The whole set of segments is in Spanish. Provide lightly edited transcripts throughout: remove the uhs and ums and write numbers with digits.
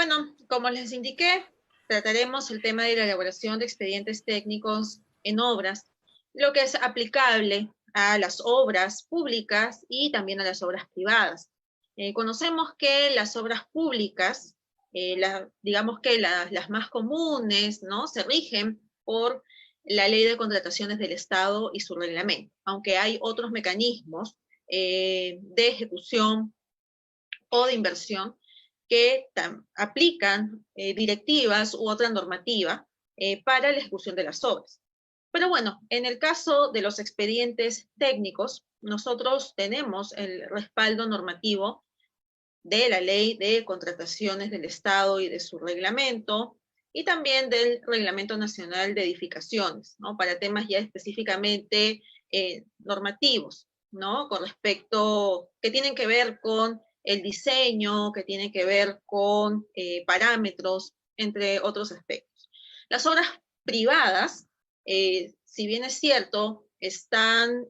Bueno, como les indiqué, trataremos el tema de la elaboración de expedientes técnicos en obras, lo que es aplicable a las obras públicas y también a las obras privadas. Conocemos que las obras públicas, digamos que las más comunes, ¿no?, se rigen por la Ley de Contrataciones del Estado y su reglamento, aunque hay otros mecanismos de ejecución o de inversión que aplican directivas u otra normativa para la ejecución de las obras. Pero bueno, en el caso de los expedientes técnicos, nosotros tenemos el respaldo normativo de la Ley de Contrataciones del Estado y de su reglamento, y también del Reglamento Nacional de Edificaciones, ¿no?, para temas ya específicamente normativos, ¿no?, con respecto, que tienen que ver con el diseño, que tienen que ver con parámetros, entre otros aspectos. Las obras privadas, si bien es cierto, están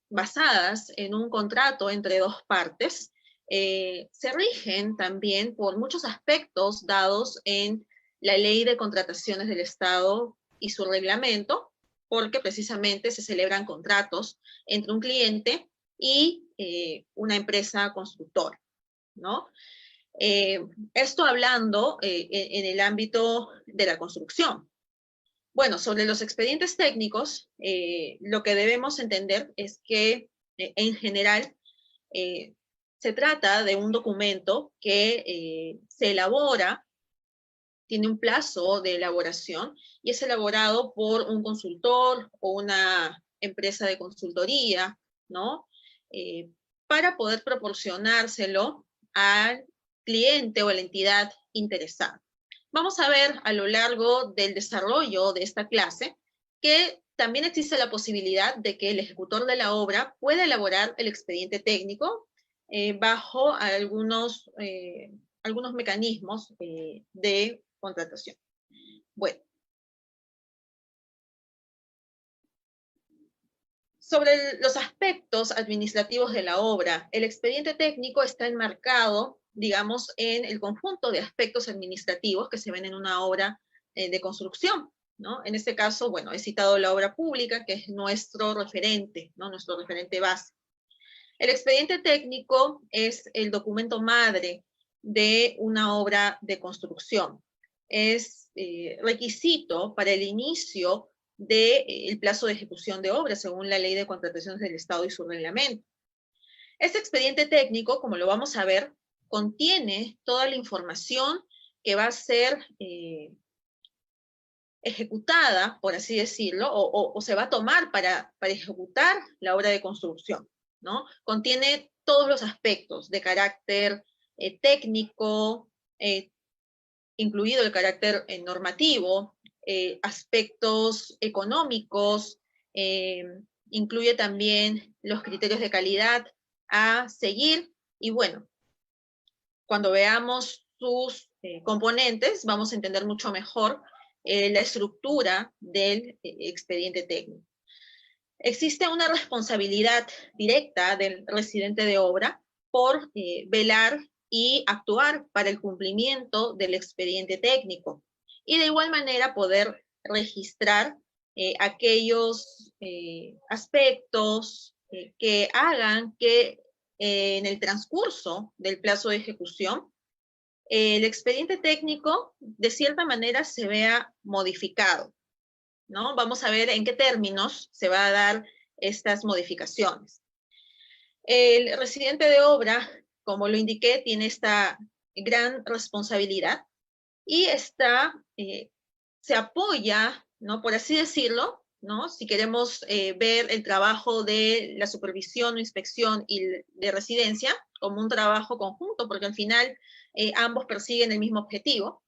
basadas en un contrato entre dos partes, se rigen también por muchos aspectos dados en la Ley de Contrataciones del Estado y su reglamento, porque precisamente se celebran contratos entre un cliente y una empresa constructora, ¿no? Esto hablando en el ámbito de la construcción. Bueno, sobre los expedientes técnicos, lo que debemos entender es que en general se trata de un documento que se elabora, tiene un plazo de elaboración y es elaborado por un consultor o una empresa de consultoría, ¿no? Para poder proporcionárselo al cliente o a la entidad interesada. Vamos a ver a lo largo del desarrollo de esta clase que también existe la posibilidad de que el ejecutor de la obra pueda elaborar el expediente técnico bajo algunos mecanismos de contratación. Bueno, sobre los aspectos administrativos de la obra, el expediente técnico está enmarcado, digamos, en el conjunto de aspectos administrativos que se ven en una obra de construcción, ¿no? En este caso, bueno, he citado la obra pública, que es nuestro referente, ¿no?, nuestro referente base. El expediente técnico es el documento madre de una obra de construcción. Es requisito para el inicio del plazo de ejecución de obra, según la Ley de Contrataciones del Estado y su reglamento. Este expediente técnico, como lo vamos a ver, contiene toda la información que va a ser ejecutada, por así decirlo, o se va a tomar para ejecutar la obra de construcción, ¿no? Contiene todos los aspectos de carácter técnico, incluido el carácter normativo, aspectos económicos, incluye también los criterios de calidad a seguir, y bueno, cuando veamos sus componentes, vamos a entender mucho mejor la estructura del expediente técnico. Existe una responsabilidad directa del residente de obra por velar y actuar para el cumplimiento del expediente técnico, y de igual manera poder registrar aquellos aspectos que hagan que en el transcurso del plazo de ejecución el expediente técnico de cierta manera se vea modificado, ¿no? Vamos a ver en qué términos se va a dar estas modificaciones. El residente de obra, como lo indiqué, tiene esta gran responsabilidad y se apoya, ¿no?, por así decirlo, ¿no?, si queremos ver el trabajo de la supervisión o inspección y de residencia como un trabajo conjunto, porque al final ambos persiguen el mismo objetivo,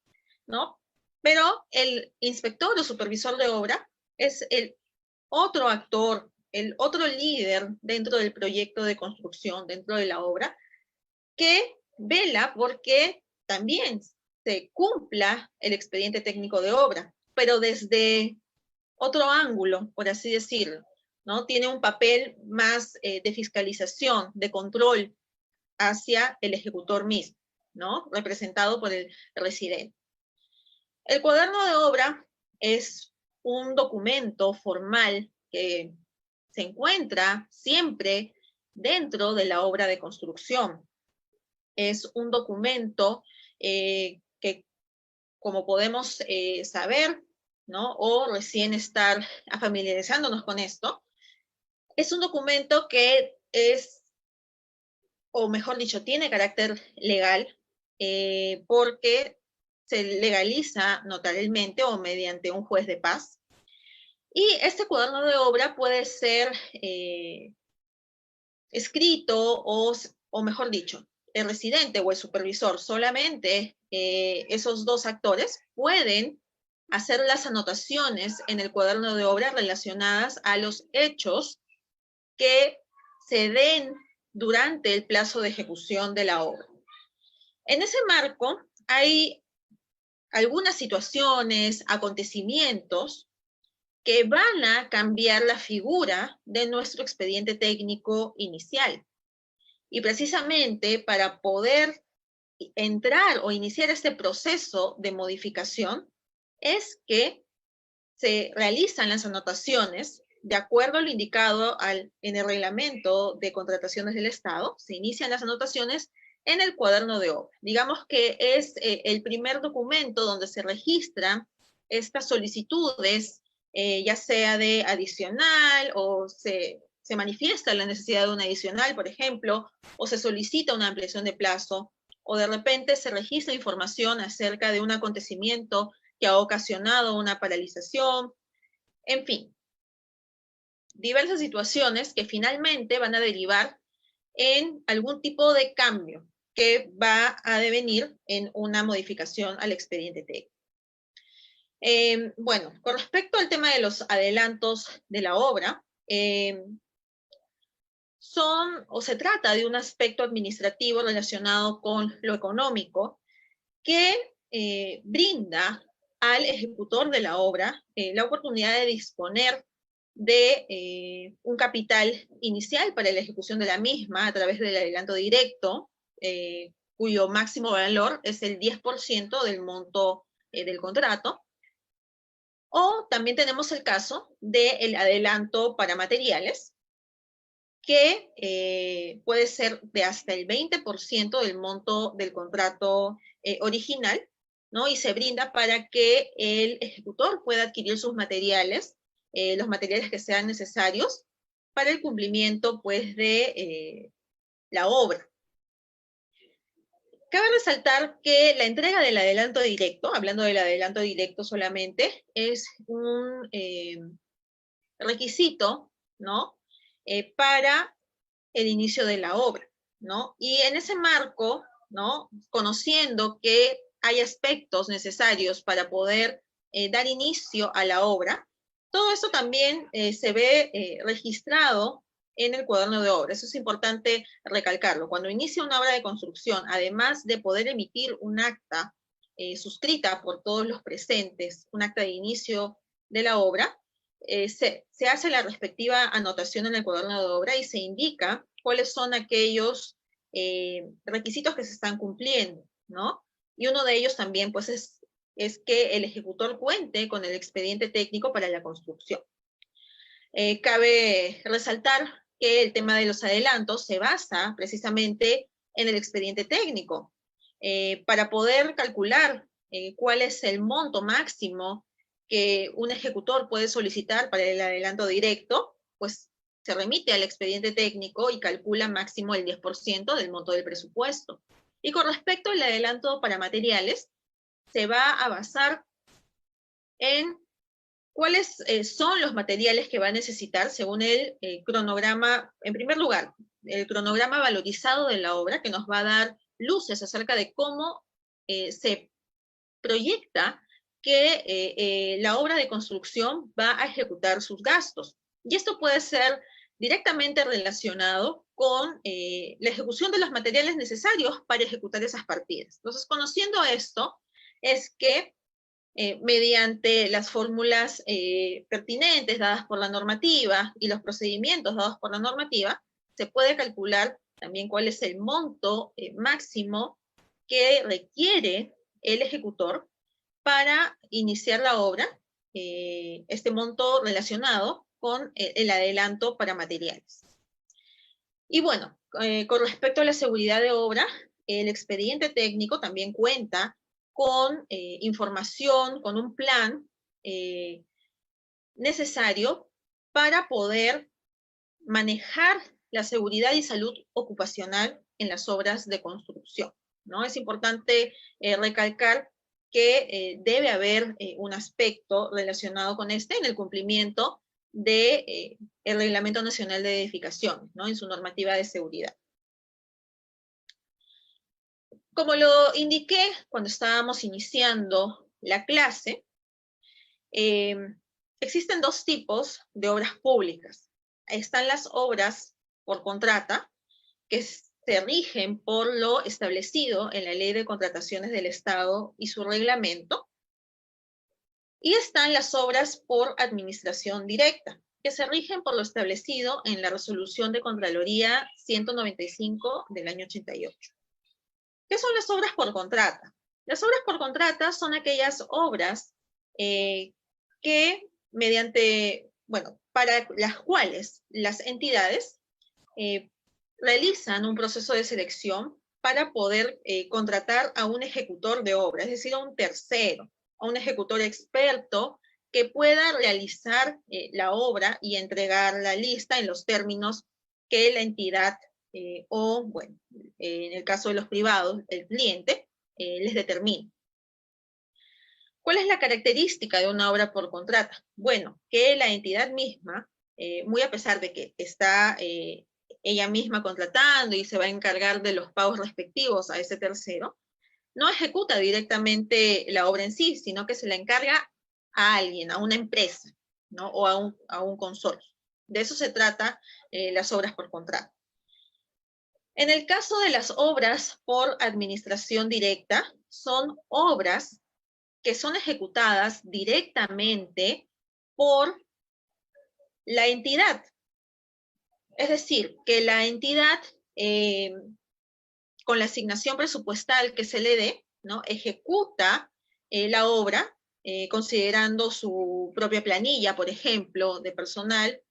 ¿no? Pero el inspector o supervisor de obra es el otro actor, el otro líder dentro del proyecto de construcción, dentro de la obra, que vela porque también se cumpla el expediente técnico de obra, pero desde otro ángulo, por así decirlo, ¿no? Tiene un papel más de fiscalización, de control hacia el ejecutor mismo. ¿no? Representado por el residente. El cuaderno de obra es un documento formal que se encuentra siempre dentro de la obra de construcción. Es un documento que, como podemos saber, ¿no? O recién estar familiarizándonos con esto, es un documento que es, o mejor dicho, tiene carácter legal, porque se legaliza notarialmente o mediante un juez de paz. Y este cuaderno de obra puede ser escrito o mejor dicho, el residente o el supervisor, solamente esos dos actores pueden hacer las anotaciones en el cuaderno de obra relacionadas a los hechos que se den durante el plazo de ejecución de la obra. En ese marco hay algunas situaciones, acontecimientos que van a cambiar la figura de nuestro expediente técnico inicial. Y precisamente para poder entrar o iniciar este proceso de modificación es que se realizan las anotaciones de acuerdo a lo indicado en el reglamento de contrataciones del Estado. Se inician las anotaciones en el cuaderno de obra. Digamos que es el primer documento donde se registran estas solicitudes, ya sea de adicional o se manifiesta la necesidad de un adicional, por ejemplo, o se solicita una ampliación de plazo, o de repente se registra información acerca de un acontecimiento que ha ocasionado una paralización, en fin, diversas situaciones que finalmente van a derivar en algún tipo de cambio que va a devenir en una modificación al expediente técnico. Bueno, con respecto al tema de los adelantos de la obra, se trata de un aspecto administrativo relacionado con lo económico que brinda al ejecutor de la obra la oportunidad de disponer de un capital inicial para la ejecución de la misma a través del adelanto directo, cuyo máximo valor es el 10% del monto del contrato. O también tenemos el caso del adelanto para materiales, que puede ser de hasta el 20% del monto del contrato original, ¿no? Y se brinda para que el ejecutor pueda adquirir sus materiales, los materiales que sean necesarios para el cumplimiento, pues, de la obra. Cabe resaltar que la entrega del adelanto directo, hablando del adelanto directo solamente, es un requisito, ¿no? Para el inicio de la obra, ¿no? Y en ese marco, ¿no? Conociendo que hay aspectos necesarios para poder dar inicio a la obra, todo eso también se ve registrado en el cuaderno de obra. Eso es importante recalcarlo. Cuando inicia una obra de construcción, además de poder emitir un acta suscrita por todos los presentes, un acta de inicio de la obra, se hace la respectiva anotación en el cuaderno de obra y se indica cuáles son aquellos requisitos que se están cumpliendo, ¿no? Y uno de ellos también, pues, es que el ejecutor cuente con el expediente técnico para la construcción. Cabe resaltar que el tema de los adelantos se basa precisamente en el expediente técnico. Para poder calcular cuál es el monto máximo que un ejecutor puede solicitar para el adelanto directo, pues se remite al expediente técnico y calcula máximo el 10% del monto del presupuesto. Y con respecto al adelanto para materiales, se va a basar en cuáles son los materiales que va a necesitar según el cronograma, en primer lugar, el cronograma valorizado de la obra, que nos va a dar luces acerca de cómo se proyecta que la obra de construcción va a ejecutar sus gastos. Y esto puede ser directamente relacionado con la ejecución de los materiales necesarios para ejecutar esas partidas. Entonces, conociendo esto, es que mediante las fórmulas pertinentes dadas por la normativa y los procedimientos dados por la normativa, se puede calcular también cuál es el monto máximo que requiere el ejecutor para iniciar la obra, este monto relacionado con el adelanto para materiales. Y bueno, con respecto a la seguridad de obra, el expediente técnico también cuenta con información, con un plan necesario para poder manejar la seguridad y salud ocupacional en las obras de construcción, ¿no? Es importante recalcar que debe haber un aspecto relacionado con este en el cumplimiento de el Reglamento Nacional de Edificaciones, ¿no? En su normativa de seguridad. Como lo indiqué cuando estábamos iniciando la clase, existen dos tipos de obras públicas. Están las obras por contrata, que se rigen por lo establecido en la Ley de Contrataciones del Estado y su reglamento. Y están las obras por administración directa, que se rigen por lo establecido en la Resolución de Contraloría 195 del año 88. ¿Qué son las obras por contrata? Las obras por contrata son aquellas obras que mediante, bueno, para las cuales las entidades realizan un proceso de selección para poder contratar a un ejecutor de obra, es decir, a un tercero, a un ejecutor experto que pueda realizar la obra y entregar la lista en los términos que la entidad o, bueno, en el caso de los privados, el cliente, les determine. ¿Cuál es la característica de una obra por contrata? Bueno, que la entidad misma, muy a pesar de que está ella misma contratando y se va a encargar de los pagos respectivos a ese tercero, no ejecuta directamente la obra en sí, sino que se la encarga a alguien, a una empresa, ¿no? O a un consorcio. De eso se trata las obras por contrato. En el caso de las obras por administración directa, son obras que son ejecutadas directamente por la entidad. Es decir, que la entidad, con la asignación presupuestal que se le dé, ¿no? Ejecuta la obra, considerando su propia planilla, por ejemplo, de personal,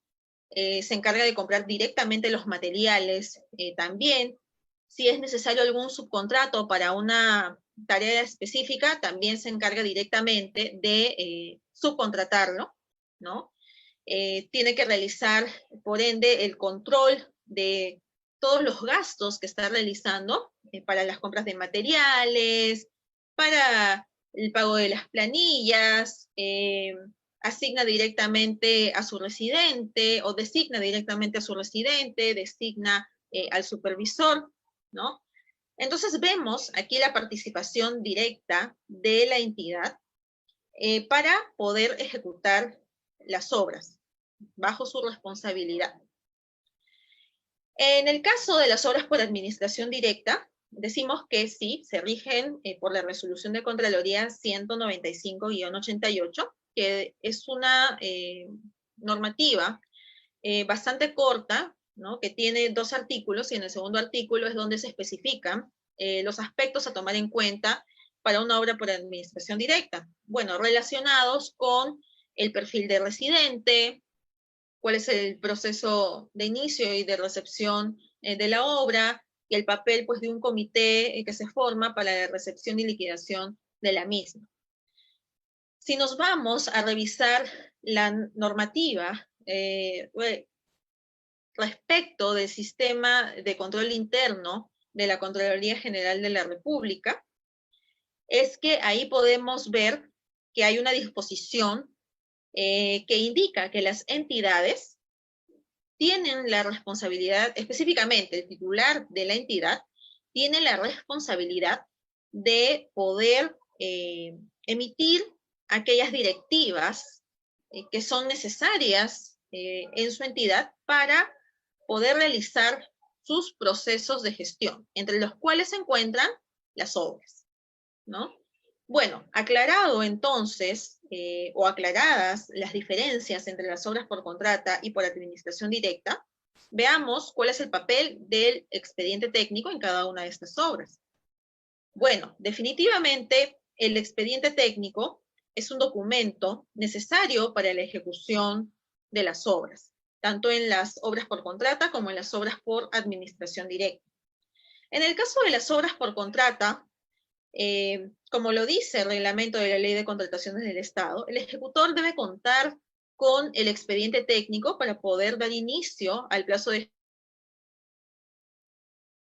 se encarga de comprar directamente los materiales también. Si es necesario algún subcontrato para una tarea específica, también se encarga directamente de subcontratarlo, ¿no? Tiene que realizar, por ende, el control de todos los gastos que está realizando para las compras de materiales, para el pago de las planillas, asigna directamente a su residente o designa directamente a su residente, designa al supervisor, ¿no? Entonces vemos aquí la participación directa de la entidad para poder ejecutar las obras bajo su responsabilidad. En el caso de las obras por administración directa, decimos que sí, se rigen por la resolución de Contraloría 195-88, que es una normativa bastante corta, ¿no? Que tiene 2 artículos, y en el segundo artículo es donde se especifican los aspectos a tomar en cuenta para una obra por administración directa. Bueno, relacionados con el perfil de residente, cuál es el proceso de inicio y de recepción de la obra, y el papel pues, de un comité que se forma para la recepción y liquidación de la misma. Si nos vamos a revisar la normativa respecto del sistema de control interno de la Contraloría General de la República, es que ahí podemos ver que hay una disposición que indica que las entidades tienen la responsabilidad, específicamente el titular de la entidad, tiene la responsabilidad de poder emitir aquellas directivas que son necesarias en su entidad para poder realizar sus procesos de gestión, entre los cuales se encuentran las obras, ¿no? Bueno, aclarado entonces, o aclaradas las diferencias entre las obras por contrata y por administración directa, veamos cuál es el papel del expediente técnico en cada una de estas obras. Bueno, definitivamente el expediente técnico es un documento necesario para la ejecución de las obras, tanto en las obras por contrata como en las obras por administración directa. En el caso de las obras por contrata, como lo dice el reglamento de la Ley de Contrataciones del Estado, el ejecutor debe contar con el expediente técnico para poder dar inicio al plazo de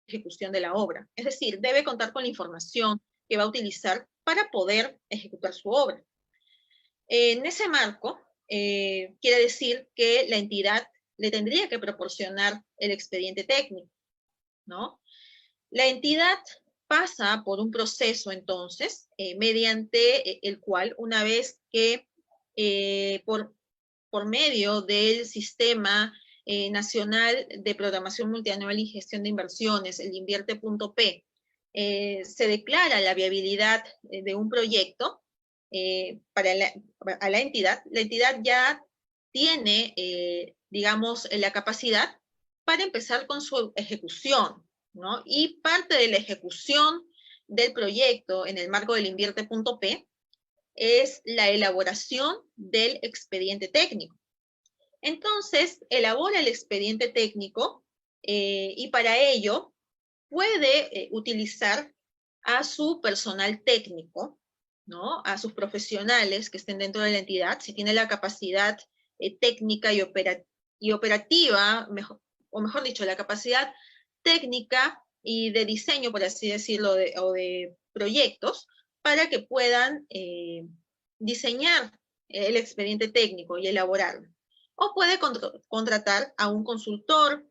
ejecución de la obra. Es decir, debe contar con la información que va a utilizar para poder ejecutar su obra. En ese marco, quiere decir que la entidad le tendría que proporcionar el expediente técnico, ¿no? La entidad pasa por un proceso, entonces, mediante el cual, una vez que por medio del Sistema Nacional de Programación Multianual y Gestión de Inversiones, el Invierte.p, se declara la viabilidad de un proyecto a la entidad ya tiene, digamos, la capacidad para empezar con su ejecución, ¿no? Y parte de la ejecución del proyecto en el marco del Invierte.p es la elaboración del expediente técnico. Entonces, elabora el expediente técnico y para ello puede utilizar a su personal técnico, ¿no? A sus profesionales que estén dentro de la entidad, si tiene la capacidad técnica y operativa, o mejor dicho, la capacidad técnica y de diseño, por así decirlo, o de proyectos, para que puedan diseñar el expediente técnico y elaborarlo. O puede contratar a un consultor,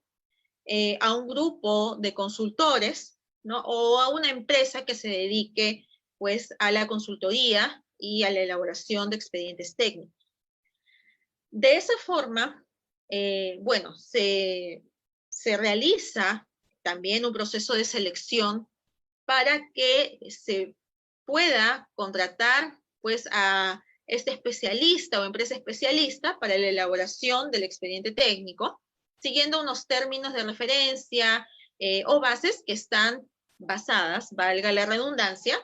a un grupo de consultores, ¿no? O a una empresa que se dedique, pues, a la consultoría y a la elaboración de expedientes técnicos. De esa forma, bueno, se realiza también un proceso de selección para que se pueda contratar, pues, a este especialista o empresa especialista para la elaboración del expediente técnico, siguiendo unos términos de referencia o bases que están basadas, valga la redundancia,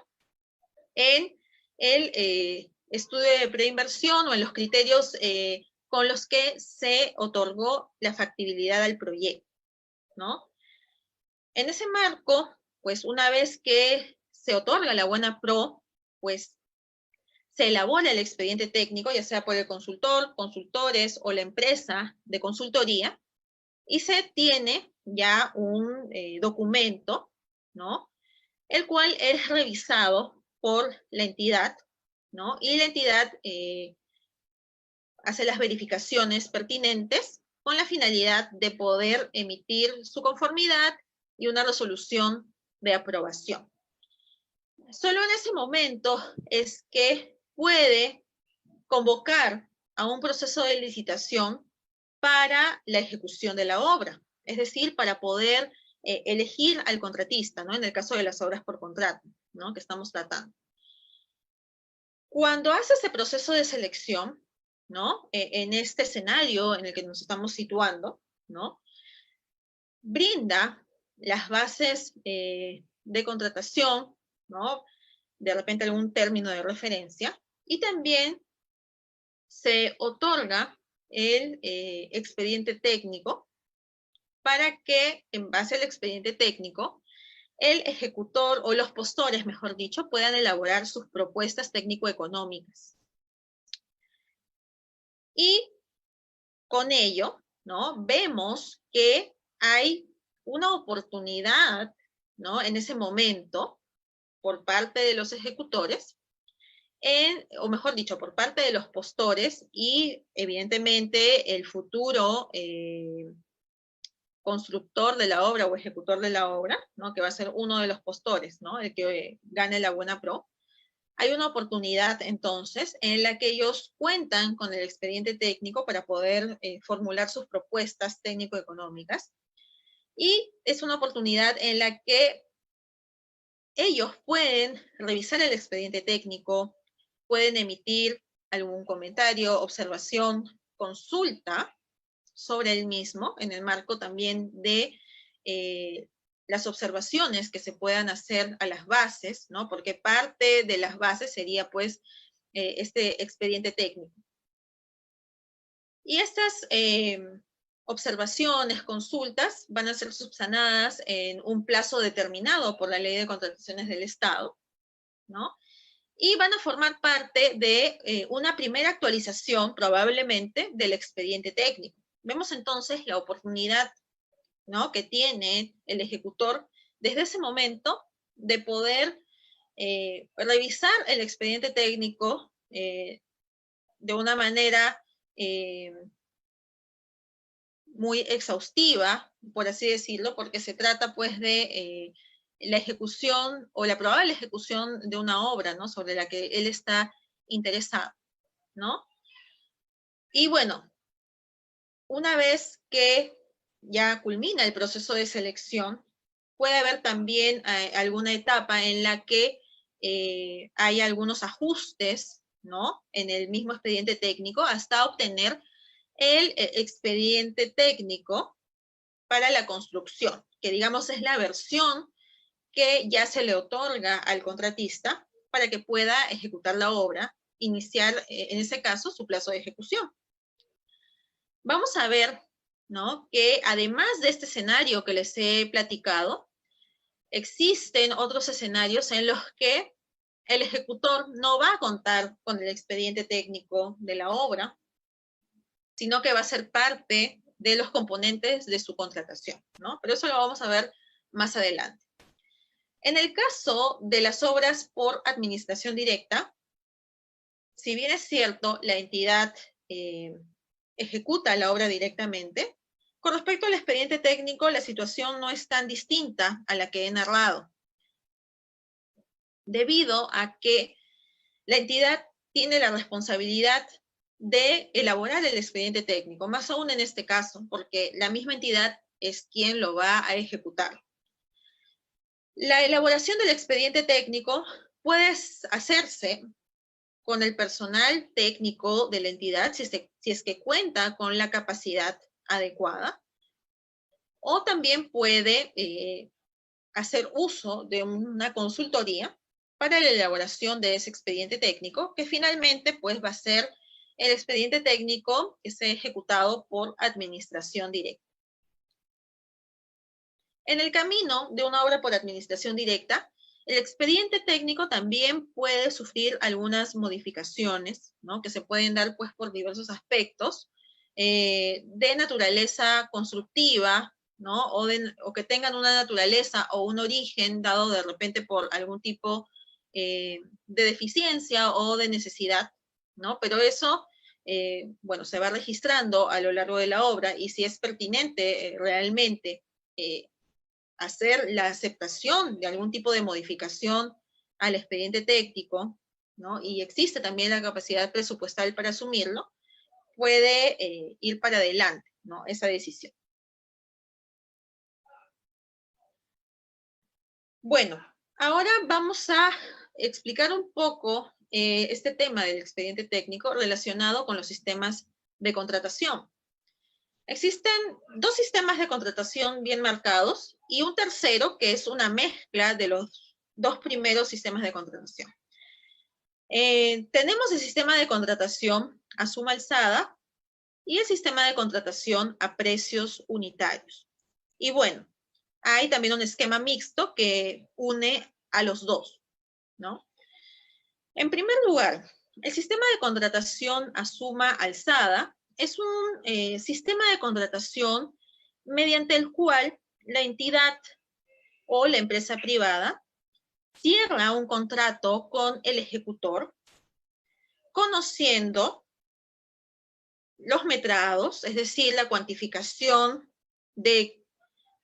en el estudio de preinversión o en los criterios con los que se otorgó la factibilidad al proyecto, ¿no? En ese marco, pues una vez que se otorga la buena pro, pues se elabora el expediente técnico, ya sea por el consultor, consultores o la empresa de consultoría, y se tiene ya un documento, ¿no? El cual es revisado por la entidad, ¿no? Y la entidad hace las verificaciones pertinentes con la finalidad de poder emitir su conformidad y una resolución de aprobación. Solo en ese momento es que puede convocar a un proceso de licitación para la ejecución de la obra, es decir, para poder elegir al contratista, ¿no? En el caso de las obras por contrato, ¿no? Que estamos tratando. Cuando hace ese proceso de selección, ¿no? En este escenario en el que nos estamos situando, ¿no? Brinda las bases de contratación, ¿no? De repente algún término de referencia, y también se otorga el expediente técnico para que, en base al expediente técnico, el ejecutor o los postores, mejor dicho, puedan elaborar sus propuestas técnico-económicas. Y con ello, ¿no? Vemos que hay una oportunidad, ¿no? En ese momento, por parte de los ejecutores, o mejor dicho, por parte de los postores y evidentemente el futuro constructor de la obra o ejecutor de la obra, ¿no? Que va a ser uno de los postores, ¿no? El que gane la buena pro. Hay una oportunidad entonces en la que ellos cuentan con el expediente técnico para poder formular sus propuestas técnico-económicas, y es una oportunidad en la que ellos pueden revisar el expediente técnico, pueden emitir algún comentario, observación, consulta sobre el mismo, en el marco también de las observaciones que se puedan hacer a las bases, ¿no? Porque parte de las bases sería, pues, este expediente técnico. Y estas observaciones, consultas, van a ser subsanadas en un plazo determinado por la Ley de Contrataciones del Estado, ¿no? Y van a formar parte de una primera actualización, probablemente, del expediente técnico. Vemos entonces la oportunidad, ¿no?, que tiene el ejecutor desde ese momento de poder revisar el expediente técnico de una manera muy exhaustiva, por así decirlo, porque se trata pues de la ejecución o la probable ejecución de una obra, ¿no?, sobre la que él está interesado, ¿no? Y bueno, una vez que ya culmina el proceso de selección, puede haber también alguna etapa en la que hay algunos ajustes, ¿no?, en el mismo expediente técnico hasta obtener el expediente técnico para la construcción, que digamos es la versión que ya se le otorga al contratista para que pueda ejecutar la obra, iniciar en ese caso su plazo de ejecución. Vamos a ver, ¿no?, que además de este escenario que les he platicado, existen otros escenarios en los que el ejecutor no va a contar con el expediente técnico de la obra, sino que va a ser parte de los componentes de su contratación, ¿no? Pero eso lo vamos a ver más adelante. En el caso de las obras por administración directa, si bien es cierto, la entidad ejecuta la obra directamente, con respecto al expediente técnico, la situación no es tan distinta a la que he narrado, debido a que la entidad tiene la responsabilidad de elaborar el expediente técnico, más aún en este caso, porque la misma entidad es quien lo va a ejecutar. La elaboración del expediente técnico puede hacerse con el personal técnico de la entidad, si es que cuenta con la capacidad adecuada, o también puede hacer uso de una consultoría para la elaboración de ese expediente técnico, que finalmente pues va a ser el expediente técnico que sea ejecutado por administración directa. En el camino de una obra por administración directa, el expediente técnico también puede sufrir algunas modificaciones, ¿no?, que se pueden dar pues por diversos aspectos de naturaleza constructiva, ¿no?, o que tengan una naturaleza o un origen dado de repente por algún tipo de deficiencia o de necesidad, ¿no? Pero eso, bueno, se va registrando a lo largo de la obra, y si es pertinente realmente hacer la aceptación de algún tipo de modificación al expediente técnico, ¿no?, y existe también la capacidad presupuestal para asumirlo, puede ir para adelante, ¿no?, esa decisión. Bueno, ahora vamos a explicar un poco este tema del expediente técnico relacionado con los sistemas de contratación. Existen dos sistemas de contratación bien marcados y un tercero que es una mezcla de los dos primeros sistemas de contratación. Tenemos el sistema de contratación a suma alzada y el sistema de contratación a precios unitarios. Y bueno, hay también un esquema mixto que une a los dos, ¿no? En primer lugar, el sistema de contratación a suma alzada es un sistema de contratación mediante el cual la entidad o la empresa privada cierra un contrato con el ejecutor, conociendo los metrados, es decir, la cuantificación de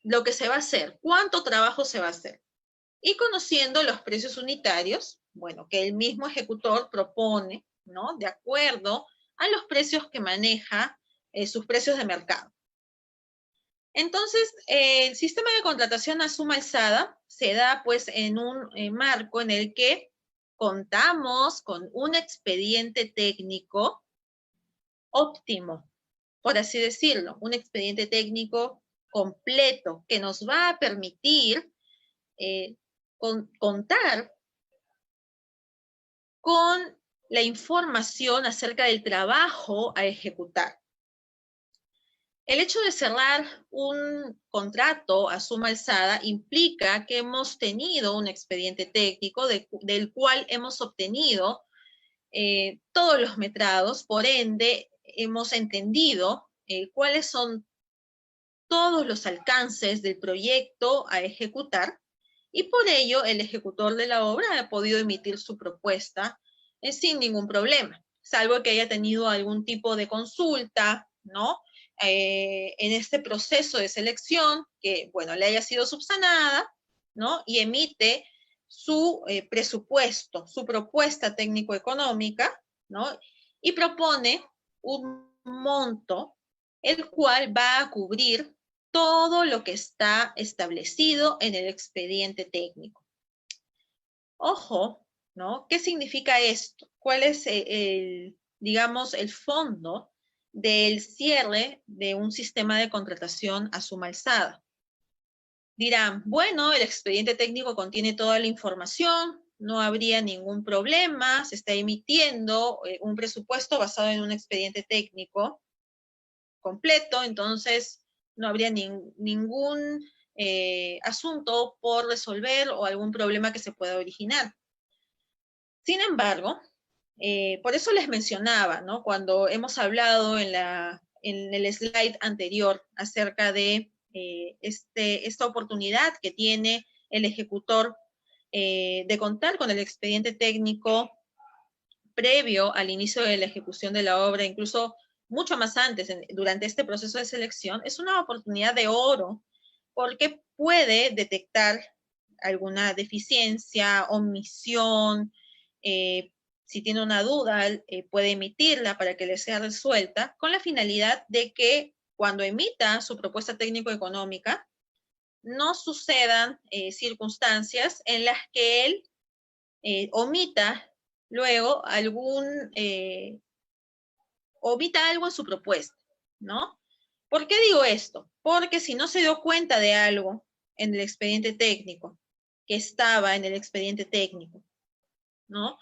lo que se va a hacer, cuánto trabajo se va a hacer, y conociendo los precios unitarios, bueno, que el mismo ejecutor propone, ¿no?, de acuerdo a los precios que maneja, sus precios de mercado. Entonces, el sistema de contratación a suma alzada se da pues en un marco en el que contamos con un expediente técnico óptimo, por así decirlo, un expediente técnico completo que nos va a permitir contar con la información acerca del trabajo a ejecutar. El hecho de cerrar un contrato a suma alzada implica que hemos tenido un expediente técnico del cual hemos obtenido todos los metrados, por ende hemos entendido cuáles son todos los alcances del proyecto a ejecutar, y por ello el ejecutor de la obra ha podido emitir su propuesta sin ningún problema, salvo que haya tenido algún tipo de consulta, ¿no? En este proceso de selección, que, bueno, le haya sido subsanada, ¿no? Y emite su presupuesto, su propuesta técnico-económica, ¿no? Y propone un monto, el cual va a cubrir todo lo que está establecido en el expediente técnico. Ojo, ¿no? ¿Qué significa esto? ¿Cuál es digamos, el fondo del cierre de un sistema de contratación a suma alzada? Dirán, bueno, el expediente técnico contiene toda la información, no habría ningún problema, se está emitiendo un presupuesto basado en un expediente técnico completo, entonces no habría ningún asunto por resolver o algún problema que se pueda originar. Sin embargo, por eso les mencionaba, ¿no? Cuando hemos hablado en el slide anterior acerca de esta oportunidad que tiene el ejecutor de contar con el expediente técnico previo al inicio de la ejecución de la obra, incluso mucho más antes, durante este proceso de selección, es una oportunidad de oro porque puede detectar alguna deficiencia, omisión, si tiene una duda, puede emitirla para que le sea resuelta, con la finalidad de que cuando emita su propuesta técnico-económica, no sucedan circunstancias en las que él omita luego omita algo en su propuesta, ¿no? ¿Por qué digo esto? Porque si no se dio cuenta de algo en el expediente técnico, que estaba en el expediente técnico, ¿no?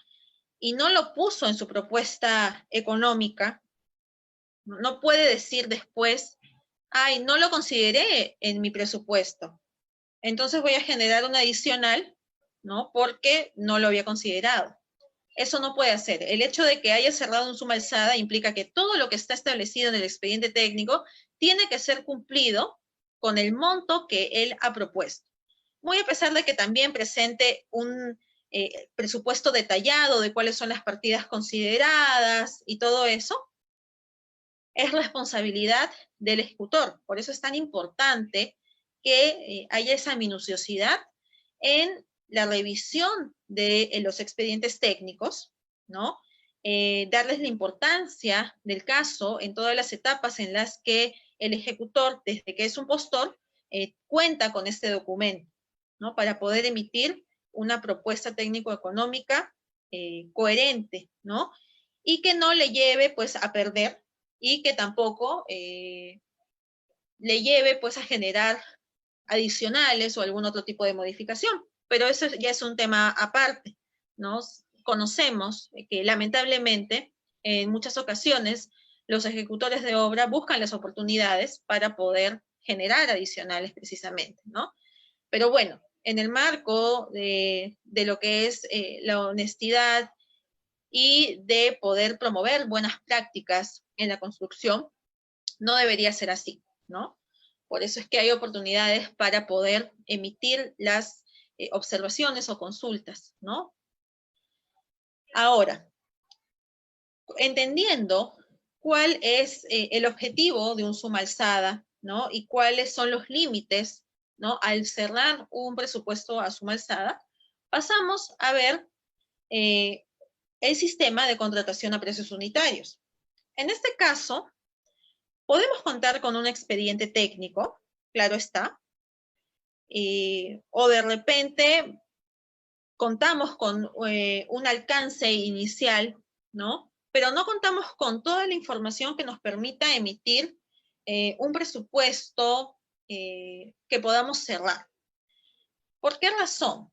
Y no lo puso en su propuesta económica, no puede decir después, ay, no lo consideré en mi presupuesto, entonces voy a generar un adicional, ¿no? Porque no lo había considerado. Eso no puede hacer. El hecho de que haya cerrado un suma alzada implica que todo lo que está establecido en el expediente técnico tiene que ser cumplido con el monto que él ha propuesto. Muy a pesar de que también presente un presupuesto detallado de cuáles son las partidas consideradas y todo eso, es responsabilidad del ejecutor. Por eso es tan importante que haya esa minuciosidad en la revisión de los expedientes técnicos, ¿no? Darles la importancia del caso en todas las etapas en las que el ejecutor, desde que es un postor, cuenta con este documento, ¿no? Para poder emitir una propuesta técnico-económica coherente, ¿no? Y que no le lleve, pues, a perder y que tampoco le lleve, pues, a generar adicionales o algún otro tipo de modificación. Pero eso ya es un tema aparte, ¿no? Conocemos que lamentablemente en muchas ocasiones los ejecutores de obra buscan las oportunidades para poder generar adicionales precisamente, ¿no? Pero bueno, en el marco de lo que es la honestidad y de poder promover buenas prácticas en la construcción, no debería ser así, ¿no? Por eso es que hay oportunidades para poder emitir las observaciones o consultas, ¿no? Ahora, entendiendo cuál es el objetivo de un suma alzada, ¿no? Y cuáles son los límites, ¿no? Al cerrar un presupuesto a suma alzada, pasamos a ver el sistema de contratación a precios unitarios. En este caso, podemos contar con un expediente técnico, claro está, o de repente contamos con un alcance inicial, ¿no? Pero no contamos con toda la información que nos permita emitir un presupuesto que podamos cerrar. ¿Por qué razón?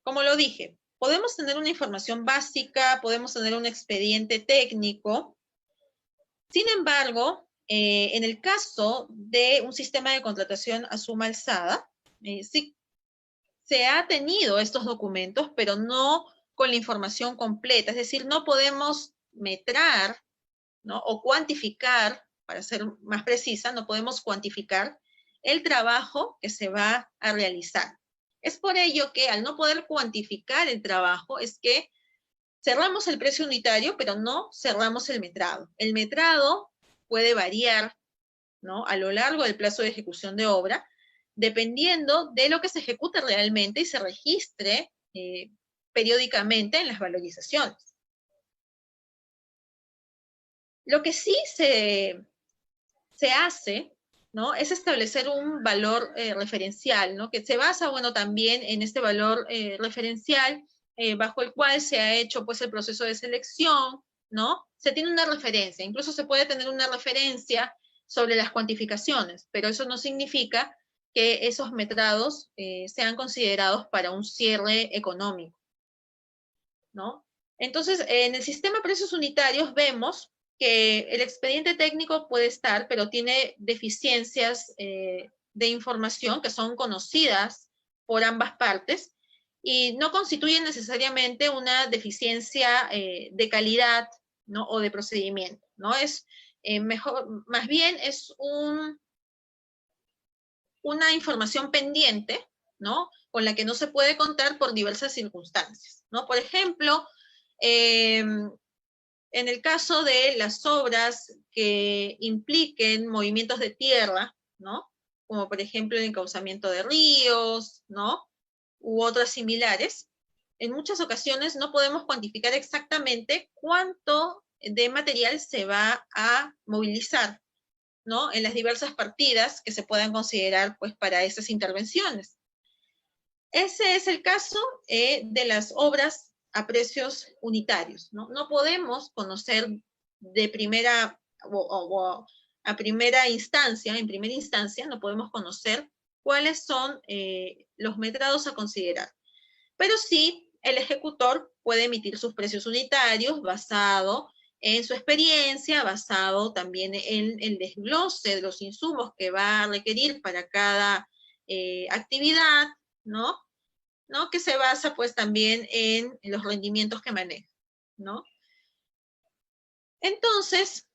Como lo dije, podemos tener una información básica, podemos tener un expediente técnico. Sin embargo, en el caso de un sistema de contratación a suma alzada, sí se ha tenido estos documentos, pero no con la información completa. Es decir, no podemos metrar, ¿no?, o cuantificar, para ser más precisa, no podemos cuantificar el trabajo que se va a realizar. Es por ello que al no poder cuantificar el trabajo, es que cerramos el precio unitario, pero no cerramos el metrado. El metrado puede variar, ¿no?, a lo largo del plazo de ejecución de obra, dependiendo de lo que se ejecute realmente y se registre periódicamente en las valorizaciones. Lo que sí se hace, ¿no?, es establecer un valor referencial, ¿no?, que se basa, bueno, también en este valor referencial bajo el cual se ha hecho, pues, el proceso de selección, ¿no? Se tiene una referencia, incluso se puede tener una referencia sobre las cuantificaciones, pero eso no significa que esos metrados sean considerados para un cierre económico, ¿no? Entonces, en el sistema de precios unitarios vemos que el expediente técnico puede estar, pero tiene deficiencias de información que son conocidas por ambas partes y no constituyen necesariamente una deficiencia de calidad, ¿no?, o de procedimiento, ¿no? Es mejor, más bien es una información pendiente, ¿no?, con la que no se puede contar por diversas circunstancias, ¿no? Por ejemplo, en el caso de las obras que impliquen movimientos de tierra, ¿no?, como por ejemplo el encauzamiento de ríos, ¿no?, u otras similares, en muchas ocasiones no podemos cuantificar exactamente cuánto de material se va a movilizar, ¿no?, en las diversas partidas que se puedan considerar, pues, para esas intervenciones. Ese es el caso de las obras a precios unitarios, ¿no? No podemos conocer de primera o a primera instancia, en primera instancia, no podemos conocer cuáles son los metrados a considerar. Pero sí, el ejecutor puede emitir sus precios unitarios basado en su experiencia, basado también en el desglose de los insumos que va a requerir para cada actividad, ¿no? ¿No? Que se basa pues también en los rendimientos que maneja, ¿no? Entonces,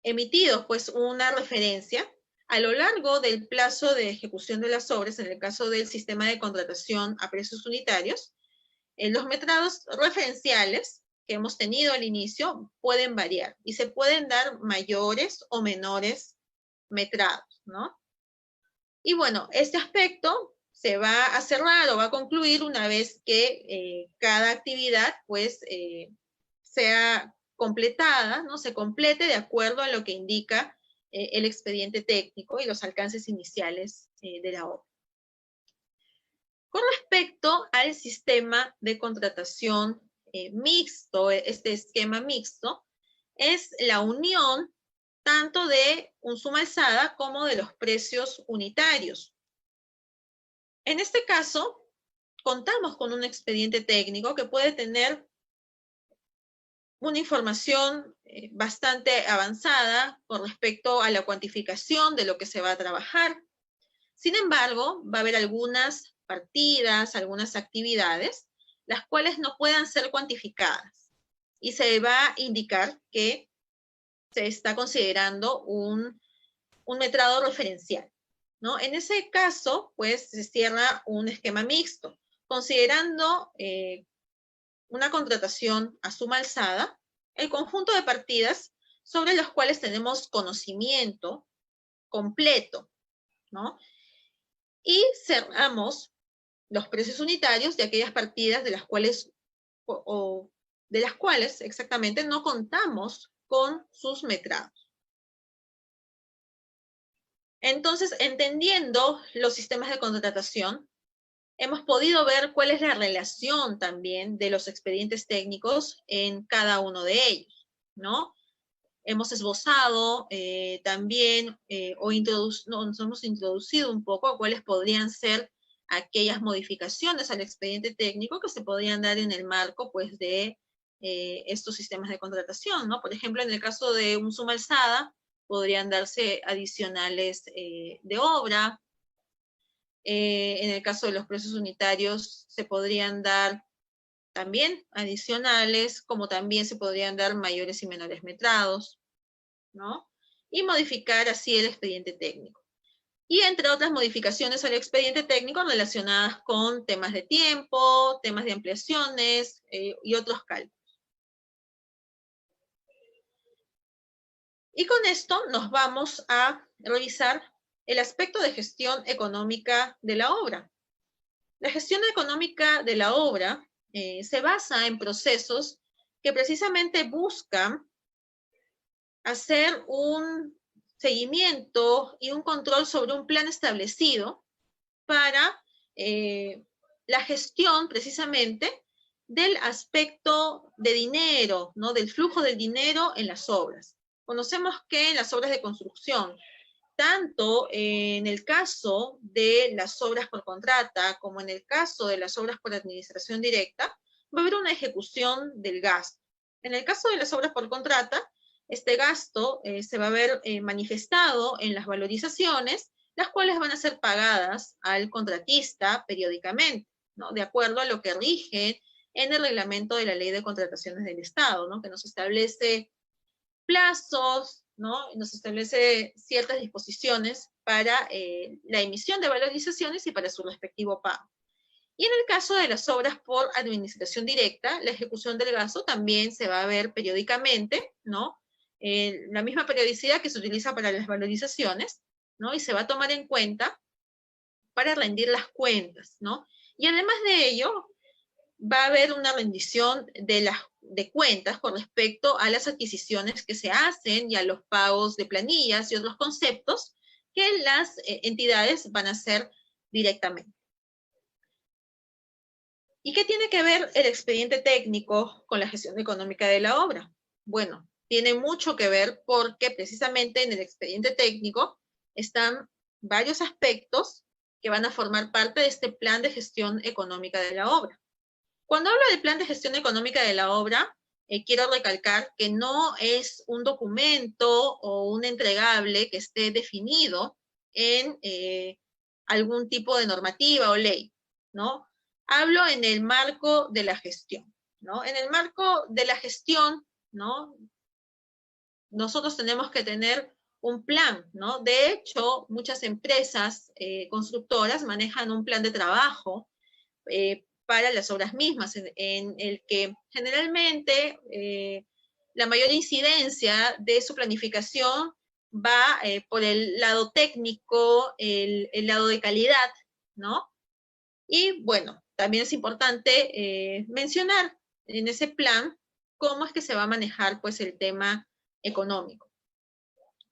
emitidos pues una referencia, a lo largo del plazo de ejecución de las obras, en el caso del sistema de contratación a precios unitarios, los metrados referenciales que hemos tenido al inicio pueden variar y se pueden dar mayores o menores metrados, ¿no? Y bueno, este aspecto se va a cerrar o va a concluir una vez que cada actividad pues sea completada, ¿no? Se complete de acuerdo a lo que indica el expediente técnico y los alcances iniciales de la obra. Con respecto al sistema de contratación mixto, este esquema mixto, es la unión tanto de un suma alzada como de los precios unitarios. En este caso, contamos con un expediente técnico que puede tener una información bastante avanzada con respecto a la cuantificación de lo que se va a trabajar. Sin embargo, va a haber algunas partidas, algunas actividades, las cuales no puedan ser cuantificadas. Y se va a indicar que se está considerando un metrado referencial, ¿no? En ese caso, pues, se cierra un esquema mixto, considerando una contratación a suma alzada, el conjunto de partidas sobre los cuales tenemos conocimiento completo, ¿no? Y cerramos los precios unitarios de aquellas partidas de las cuales, de las cuales exactamente no contamos con sus metrados. Entonces, entendiendo los sistemas de contratación, hemos podido ver cuál es la relación también de los expedientes técnicos en cada uno de ellos, ¿no? hemos esbozado también nos hemos introducido un poco a cuáles podrían ser aquellas modificaciones al expediente técnico que se podrían dar en el marco pues, de estos sistemas de contratación, ¿no? Por ejemplo, en el caso de un suma alzada, podrían darse adicionales de obra. En el caso de los precios unitarios, se podrían dar también adicionales, como también se podrían dar mayores y menores metrados, ¿no? Y modificar así el expediente técnico. Y entre otras modificaciones al expediente técnico relacionadas con temas de tiempo, temas de ampliaciones y otros cálculos. Y con esto nos vamos a revisar el aspecto de gestión económica de la obra. La gestión económica de la obra se basa en procesos que precisamente buscan hacer un seguimiento y un control sobre un plan establecido para la gestión precisamente del aspecto de dinero, ¿no? Del flujo del dinero en las obras. Conocemos que en las obras de construcción, tanto en el caso de las obras por contrata como en el caso de las obras por administración directa, va a haber una ejecución del gasto. En el caso de las obras por contrata, este gasto se va a ver manifestado en las valorizaciones, las cuales van a ser pagadas al contratista periódicamente, ¿no? De acuerdo a lo que rige en el reglamento de la Ley de Contrataciones del Estado, ¿no? Que nos establece plazos, ¿no? Nos establece ciertas disposiciones para la emisión de valorizaciones y para su respectivo pago. Y en el caso de las obras por administración directa, la ejecución del gasto también se va a ver periódicamente, ¿no? La misma periodicidad que se utiliza para las valorizaciones, ¿no? Y se va a tomar en cuenta para rendir las cuentas, ¿no? Y además de ello, va a haber una rendición de cuentas con respecto a las adquisiciones que se hacen y a los pagos de planillas y otros conceptos que las entidades van a hacer directamente. ¿Y qué tiene que ver el expediente técnico con la gestión económica de la obra? Bueno, tiene mucho que ver porque precisamente en el expediente técnico están varios aspectos que van a formar parte de este plan de gestión económica de la obra. Cuando hablo del plan de gestión económica de la obra, quiero recalcar que no es un documento o un entregable que esté definido en algún tipo de normativa o ley, ¿no? Hablo en el marco de la gestión, ¿no? En el marco de la gestión, ¿no? Nosotros tenemos que tener un plan, ¿no? De hecho, muchas empresas constructoras manejan un plan de trabajo para las obras mismas, en el que generalmente la mayor incidencia de su planificación va por el lado técnico, el lado de calidad, ¿no? Y bueno, también es importante mencionar en ese plan cómo es que se va a manejar pues el tema económico.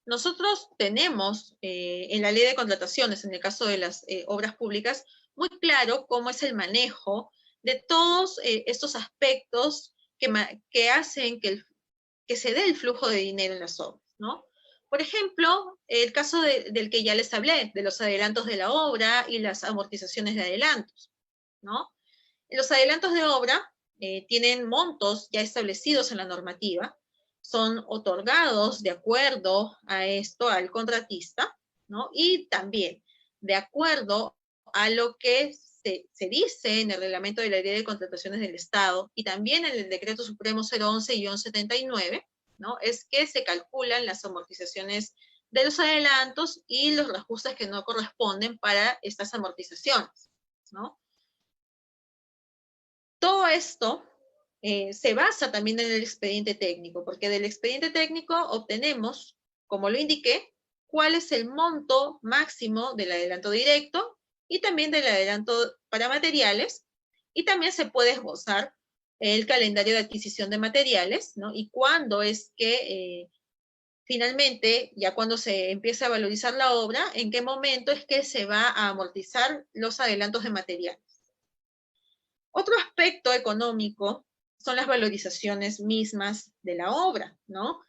Nosotros tenemos en la ley de contrataciones, en el caso de las obras públicas, muy claro cómo es el manejo de todos estos aspectos que hacen que se dé el flujo de dinero en las obras, ¿no? Por ejemplo, el caso del que ya les hablé, de los adelantos de la obra y las amortizaciones de adelantos, ¿no? Los adelantos de obra tienen montos ya establecidos en la normativa, son otorgados de acuerdo a esto al contratista, ¿no? Y también de acuerdo a lo que se dice en el reglamento de la Ley de Contrataciones del Estado y también en el Decreto Supremo 011-79, ¿no? Es que se calculan las amortizaciones de los adelantos y los reajustes que no corresponden para estas amortizaciones, ¿no? Todo esto se basa también en el expediente técnico, porque del expediente técnico obtenemos, como lo indiqué, cuál es el monto máximo del adelanto directo y también del adelanto para materiales, y también se puede esbozar el calendario de adquisición de materiales, ¿no? Y cuándo es que finalmente, ya cuando se empieza a valorizar la obra, en qué momento es que se va a amortizar los adelantos de materiales. Otro aspecto económico son las valorizaciones mismas de la obra, ¿no?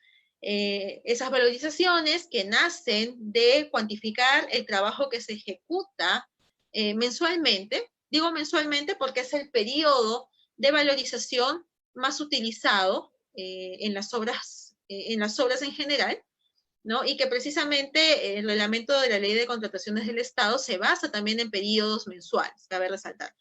esas valorizaciones que nacen de cuantificar el trabajo que se ejecuta mensualmente. Digo mensualmente porque es el periodo de valorización más utilizado en las obras en general, ¿no? Y que precisamente el reglamento de la Ley de Contrataciones del Estado se basa también en periodos mensuales, cabe resaltar.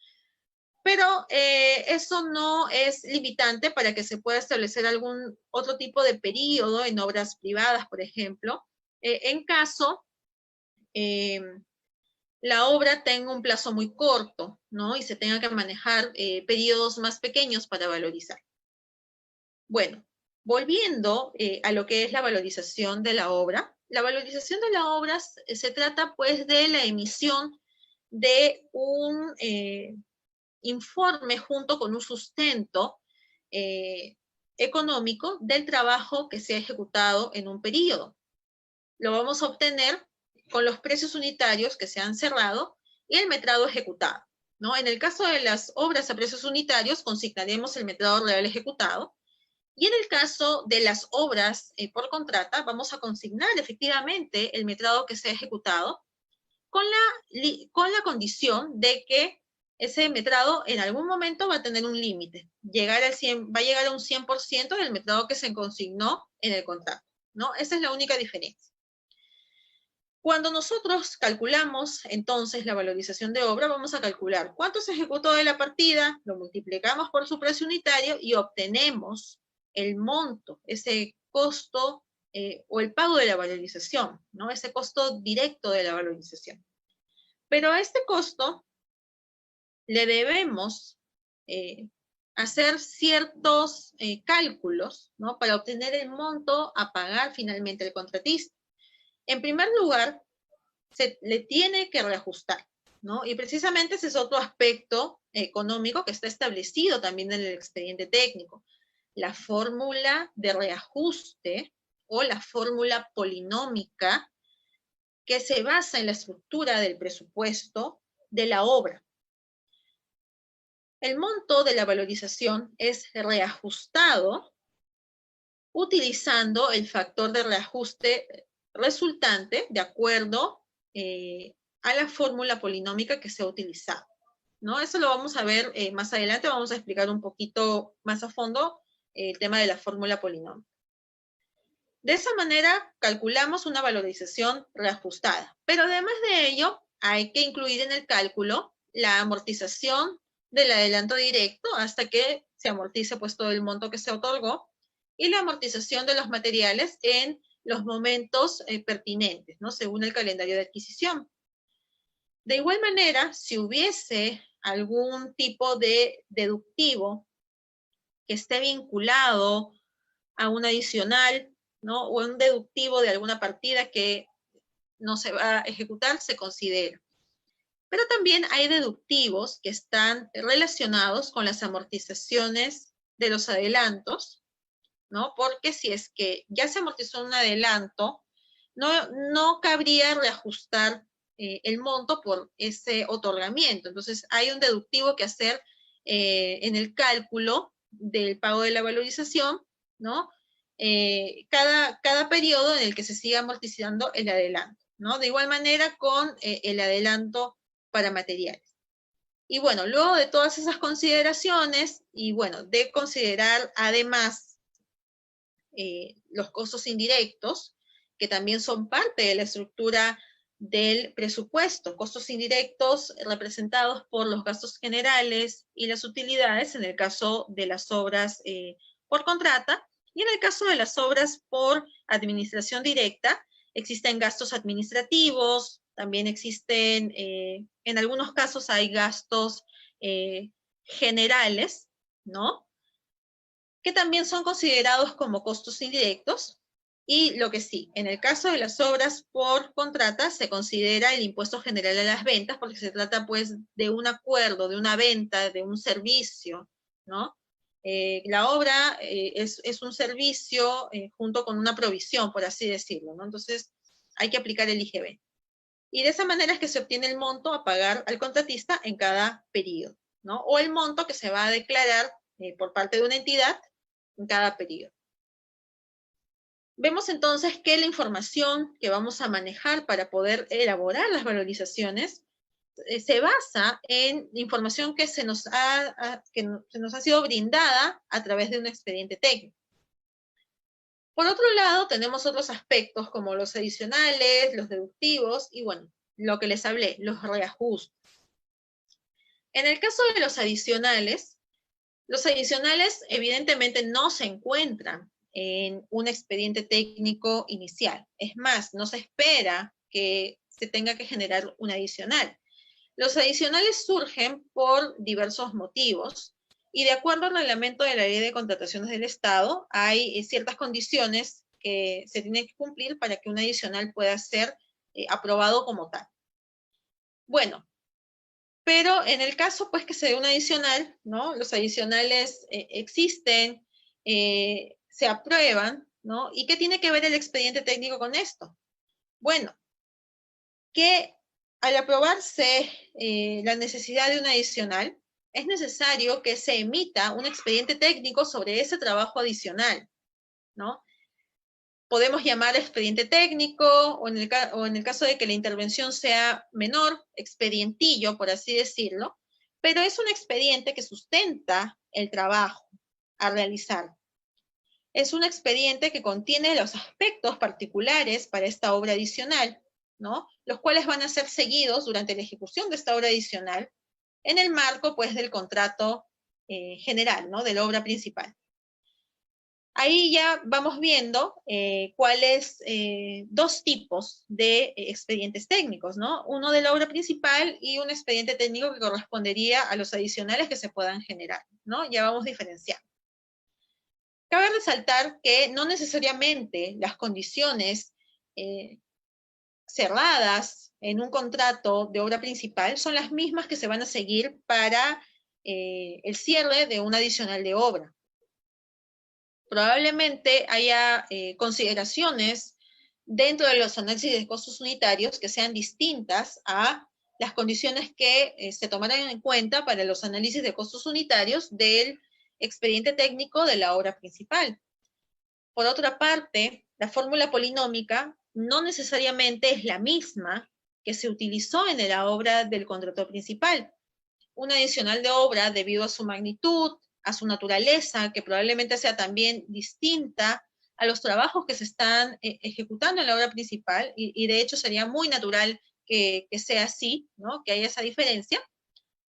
Pero eso no es limitante para que se pueda establecer algún otro tipo de periodo en obras privadas, por ejemplo, en caso la obra tenga un plazo muy corto, ¿no? Y se tenga que manejar periodos más pequeños para valorizar. Bueno, volviendo a lo que es la valorización de la obra se trata pues de la emisión de un informe junto con un sustento económico del trabajo que se ha ejecutado en un periodo. Lo vamos a obtener con los precios unitarios que se han cerrado y el metrado ejecutado, ¿no? En el caso de las obras a precios unitarios, consignaremos el metrado real ejecutado, y en el caso de las obras por contrata, vamos a consignar efectivamente el metrado que se ha ejecutado con la condición de que ese metrado en algún momento va a tener un límite, va a llegar a un 100% del metrado que se consignó en el contrato, ¿no? Esa es la única diferencia. Cuando nosotros calculamos entonces la valorización de obra, vamos a calcular cuánto se ejecutó de la partida, lo multiplicamos por su precio unitario y obtenemos el monto, ese costo o el pago de la valorización, ¿no? Ese costo directo de la valorización. Pero a este costo le debemos hacer ciertos cálculos, ¿no? Para obtener el monto a pagar finalmente el contratista. En primer lugar, se le tiene que reajustar, ¿no? Y precisamente ese es otro aspecto económico que está establecido también en el expediente técnico. La fórmula de reajuste o la fórmula polinómica que se basa en la estructura del presupuesto de la obra. El monto de la valorización es reajustado utilizando el factor de reajuste resultante de acuerdo a la fórmula polinómica que se ha utilizado, ¿no? Eso lo vamos a ver más adelante, vamos a explicar un poquito más a fondo el tema de la fórmula polinómica. De esa manera calculamos una valorización reajustada, pero además de ello hay que incluir en el cálculo la amortización del adelanto directo hasta que se amortice pues todo el monto que se otorgó y la amortización de los materiales en los momentos pertinentes, ¿no? Según el calendario de adquisición. De igual manera, si hubiese algún tipo de deductivo que esté vinculado a un adicional, ¿no? O un deductivo de alguna partida que no se va a ejecutar, se considera. Pero también hay deductivos que están relacionados con las amortizaciones de los adelantos, ¿no? Porque si es que ya se amortizó un adelanto, no cabría reajustar el monto por ese otorgamiento. Entonces, hay un deductivo que hacer en el cálculo del pago de la valorización, ¿no? Cada periodo en el que se siga amortizando el adelanto, ¿no? De igual manera con el adelanto para materiales. Y bueno, luego de todas esas consideraciones, y bueno, de considerar además los costos indirectos, que también son parte de la estructura del presupuesto, costos indirectos representados por los gastos generales y las utilidades en el caso de las obras por contrata, y en el caso de las obras por administración directa, existen gastos administrativos, también existen, en algunos casos hay gastos generales, ¿no? Que también son considerados como costos indirectos. Y lo que sí, en el caso de las obras por contrata se considera el impuesto general a las ventas porque se trata pues de un acuerdo, de una venta, de un servicio, ¿no? La obra es un servicio junto con una provisión, por así decirlo, ¿no? Entonces hay que aplicar el IGB. Y de esa manera es que se obtiene el monto a pagar al contratista en cada periodo, ¿no? O el monto que se va a declarar por parte de una entidad en cada periodo. Vemos entonces que la información que vamos a manejar para poder elaborar las valorizaciones se basa en información que se nos ha sido brindada a través de un expediente técnico. Por otro lado, tenemos otros aspectos como los adicionales, los deductivos y, bueno, lo que les hablé, los reajustes. En el caso de los adicionales evidentemente no se encuentran en un expediente técnico inicial. Es más, no se espera que se tenga que generar un adicional. Los adicionales surgen por diversos motivos y de acuerdo al reglamento de la Ley de Contrataciones del Estado, hay ciertas condiciones que se tienen que cumplir para que un adicional pueda ser aprobado como tal. Bueno, pero en el caso pues que se dé un adicional, ¿no? Los adicionales existen, se aprueban, ¿no? ¿Y qué tiene que ver el expediente técnico con esto? Bueno, que al aprobarse la necesidad de un adicional, es necesario que se emita un expediente técnico sobre ese trabajo adicional, ¿no? Podemos llamar expediente técnico, o en el caso de que la intervención sea menor, expedientillo, por así decirlo, pero es un expediente que sustenta el trabajo a realizar. Es un expediente que contiene los aspectos particulares para esta obra adicional, ¿no? Los cuales van a ser seguidos durante la ejecución de esta obra adicional en el marco, pues, del contrato general, ¿no? De la obra principal. Ahí ya vamos viendo cuáles dos tipos de expedientes técnicos, ¿no? Uno de la obra principal y un expediente técnico que correspondería a los adicionales que se puedan generar, ¿no? Ya vamos diferenciando. Cabe resaltar que no necesariamente las condiciones cerradas en un contrato de obra principal son las mismas que se van a seguir para el cierre de un adicional de obra. Probablemente haya consideraciones dentro de los análisis de costos unitarios que sean distintas a las condiciones que se tomarán en cuenta para los análisis de costos unitarios del expediente técnico de la obra principal. Por otra parte, la fórmula polinómica no necesariamente es la misma que se utilizó en la obra del contrato principal. Un adicional de obra, debido a su magnitud, a su naturaleza, que probablemente sea también distinta a los trabajos que se están ejecutando en la obra principal, y de hecho sería muy natural que sea así, ¿no? Que haya esa diferencia,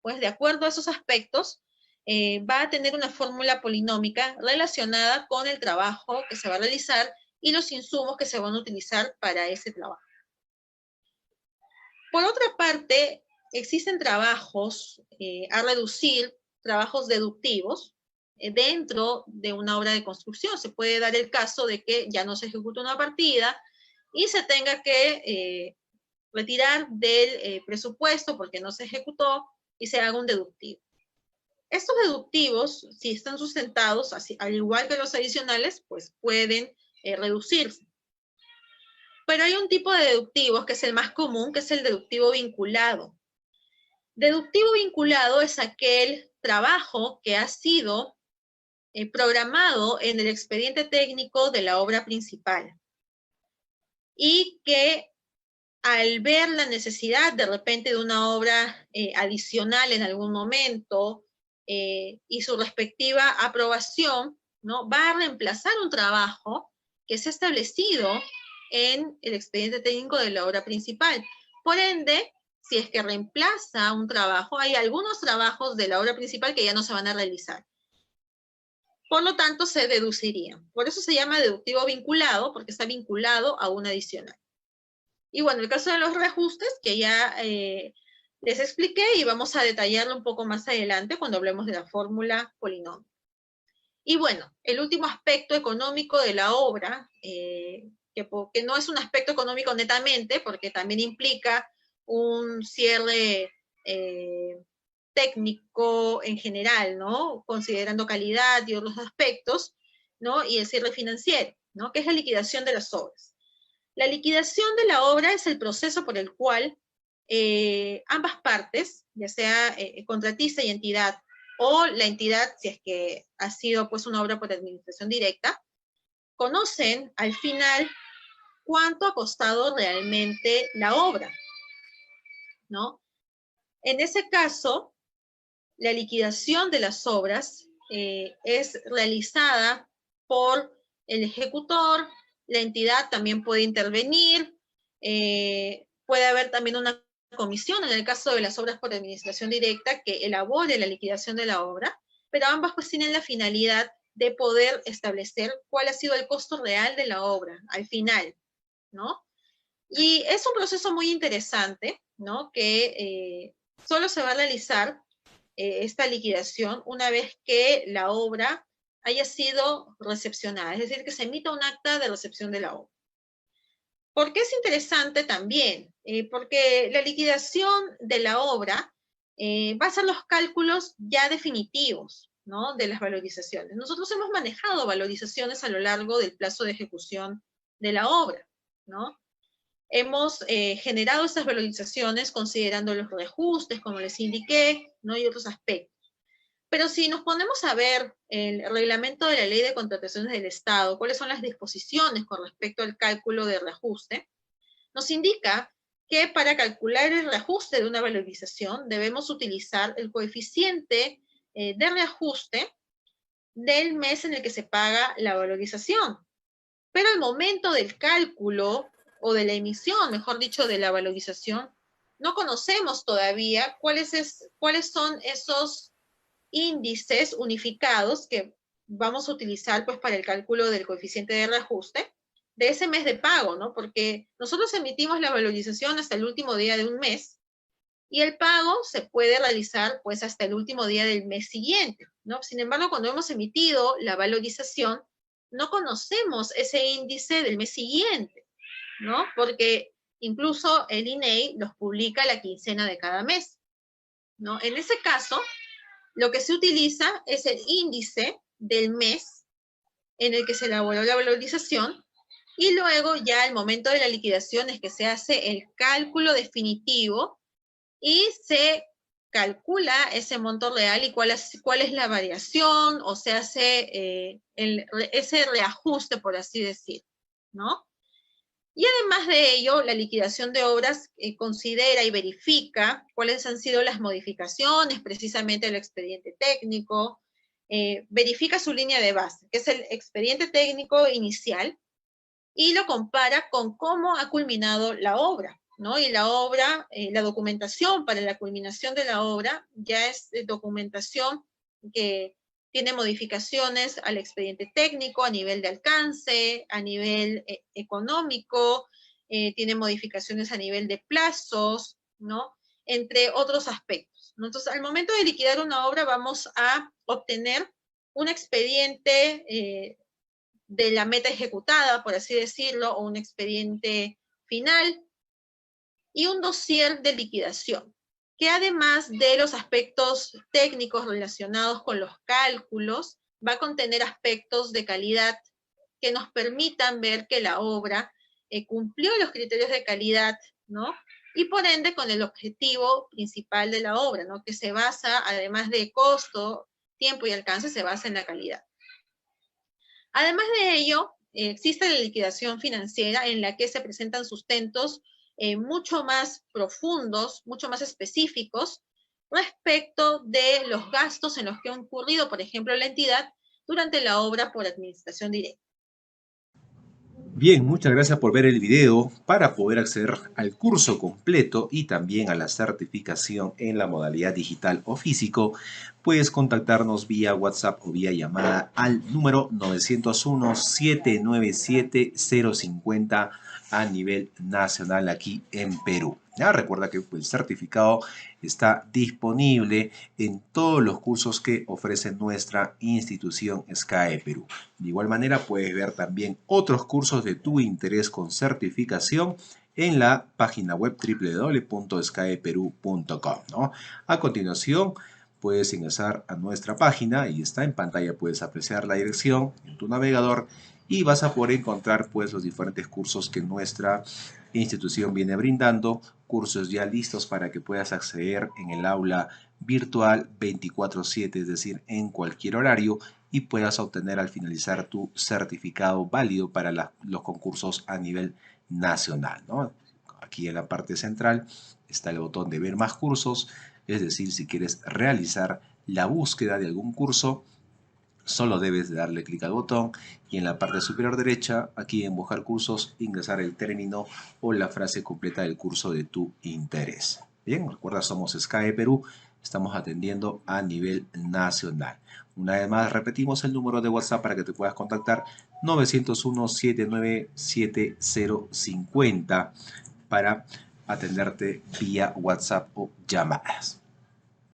pues de acuerdo a esos aspectos, va a tener una fórmula polinómica relacionada con el trabajo que se va a realizar y los insumos que se van a utilizar para ese trabajo. Por otra parte, existen trabajos a reducir, trabajos deductivos, dentro de una obra de construcción. Se puede dar el caso de que ya no se ejecuta una partida y se tenga que retirar del presupuesto porque no se ejecutó y se haga un deductivo. Estos deductivos, si están sustentados, así, al igual que los adicionales, pues pueden reducirse. Pero hay un tipo de deductivos que es el más común, que es el deductivo vinculado. Deductivo vinculado es aquel trabajo que ha sido programado en el expediente técnico de la obra principal y que al ver la necesidad de repente de una obra adicional en algún momento y su respectiva aprobación, ¿no? Va a reemplazar un trabajo que se ha establecido en el expediente técnico de la obra principal. Por ende, si es que reemplaza un trabajo, hay algunos trabajos de la obra principal que ya no se van a realizar. Por lo tanto, se deducirían. Por eso se llama deductivo vinculado, porque está vinculado a un adicional. Y bueno, el caso de los reajustes, que ya les expliqué y vamos a detallarlo un poco más adelante cuando hablemos de la fórmula polinómica. Y bueno, el último aspecto económico de la obra, que no es un aspecto económico netamente, porque también implica un cierre técnico en general, ¿no? Considerando calidad y otros aspectos, ¿no? Y el cierre financiero, ¿no? Que es la liquidación de las obras. La liquidación de la obra es el proceso por el cual ambas partes, ya sea contratista y entidad, o la entidad, si es que ha sido pues una obra por administración directa, conocen al final cuánto ha costado realmente la obra, ¿no? En ese caso, la liquidación de las obras es realizada por el ejecutor, la entidad también puede intervenir, puede haber también una comisión en el caso de las obras por administración directa que elabore la liquidación de la obra, pero ambas pues tienen la finalidad de poder establecer cuál ha sido el costo real de la obra al final, ¿no? Y es un proceso muy interesante, ¿no? Que solo se va a realizar esta liquidación una vez que la obra haya sido recepcionada, es decir, que se emita un acta de recepción de la obra. ¿Por qué es interesante también? Porque la liquidación de la obra va a ser los cálculos ya definitivos, ¿no? De las valorizaciones. Nosotros hemos manejado valorizaciones a lo largo del plazo de ejecución de la obra, ¿no? Hemos generado estas valorizaciones considerando los reajustes, como les indiqué, ¿no? Y otros aspectos. Pero si nos ponemos a ver el reglamento de la Ley de Contrataciones del Estado, cuáles son las disposiciones con respecto al cálculo de reajuste, nos indica que para calcular el reajuste de una valorización debemos utilizar el coeficiente de reajuste del mes en el que se paga la valorización. Pero al momento del cálculo o de la emisión, mejor dicho, de la valorización, no conocemos todavía cuáles son esos índices unificados que vamos a utilizar pues para el cálculo del coeficiente de reajuste de ese mes de pago, ¿no? Porque nosotros emitimos la valorización hasta el último día de un mes y el pago se puede realizar pues hasta el último día del mes siguiente, ¿no? Sin embargo, cuando hemos emitido la valorización, no conocemos ese índice del mes siguiente, ¿no? Porque incluso el INEI los publica la quincena de cada mes, ¿no? En ese caso, lo que se utiliza es el índice del mes en el que se elaboró la valorización y luego ya al momento de la liquidación es que se hace el cálculo definitivo y se calcula ese monto real y cuál es la variación o se hace ese reajuste, por así decir, ¿no? Y además de ello, la liquidación de obras considera y verifica cuáles han sido las modificaciones precisamente del expediente técnico, verifica su línea de base, que es el expediente técnico inicial, y lo compara con cómo ha culminado la obra, ¿no? Y la obra, la documentación para la culminación de la obra ya es documentación que tiene modificaciones al expediente técnico a nivel de alcance, a nivel económico, tiene modificaciones a nivel de plazos, ¿no? Entre otros aspectos, ¿no? Entonces, al momento de liquidar una obra vamos a obtener un expediente de la meta ejecutada, por así decirlo, o un expediente final, y un dossier de liquidación, que además de los aspectos técnicos relacionados con los cálculos, va a contener aspectos de calidad que nos permitan ver que la obra cumplió los criterios de calidad, ¿no? Y por ende con el objetivo principal de la obra, ¿no? Que se basa, además de costo, tiempo y alcance, se basa en la calidad. Además de ello, existe la liquidación financiera en la que se presentan sustentos mucho más profundos, mucho más específicos respecto de los gastos en los que ha incurrido, por ejemplo, la entidad durante la obra por administración directa. Bien, muchas gracias por ver el video. Para poder acceder al curso completo y también a la certificación en la modalidad digital o físico, puedes contactarnos vía WhatsApp o vía llamada al número 901-797-050 a nivel nacional aquí en Perú. Ya, recuerda que el certificado está disponible en todos los cursos que ofrece nuestra institución SCAE Perú. De igual manera puedes ver también otros cursos de tu interés con certificación en la página web www.scaeperu.com, ¿no? A continuación puedes ingresar a nuestra página y está en pantalla, puedes apreciar la dirección en tu navegador y vas a poder encontrar pues los diferentes cursos que nuestra institución viene brindando, cursos ya listos para que puedas acceder en el aula virtual 24/7, es decir, en cualquier horario, y puedas obtener al finalizar tu certificado válido para los concursos a nivel nacional, ¿no? Aquí en la parte central está el botón de ver más cursos, es decir, si quieres realizar la búsqueda de algún curso, solo debes de darle clic al botón y en la parte superior derecha, aquí en buscar cursos, ingresar el término o la frase completa del curso de tu interés. Bien, recuerda, somos SCAE Perú, estamos atendiendo a nivel nacional. Una vez más, repetimos el número de WhatsApp para que te puedas contactar, 901-797050, para atenderte vía WhatsApp o llamadas.